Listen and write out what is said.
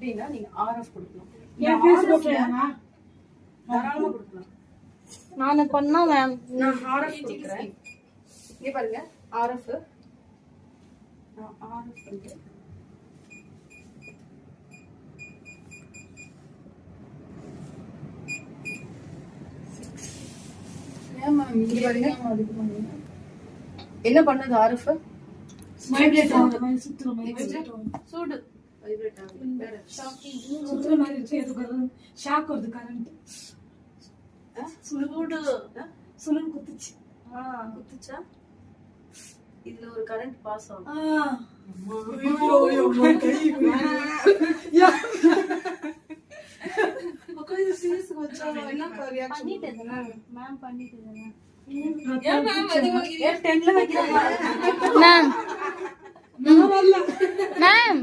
எப்படின்னா நீங்க ஆர்எஃப் கொடுக்கலாம். தாராளமா கொடுக்கலாம். நான் பண்ணா மேம் நான் ஆர்எஃப் கொடுக்குறேன். இங்க பாருங்க ஆர்எஃப். நான் ஆர்எஃப் பண்றேன். என்ன பண்ணது ஆர்எஃப்? வைப்ரேட் ஆகும். சூடு வைப்ரேட் ஆகும். வேற சுத்துற மாதிரி இருக்கு. எதுக்கு ஷாக் வருது கரண்ட். சூடு சுலன் குத்துச்சு. குத்துச்சா? இதுல ஒரு கரண்ட் பாஸ் ஆகும். மேம் பண்ணிட்டேன் மேம்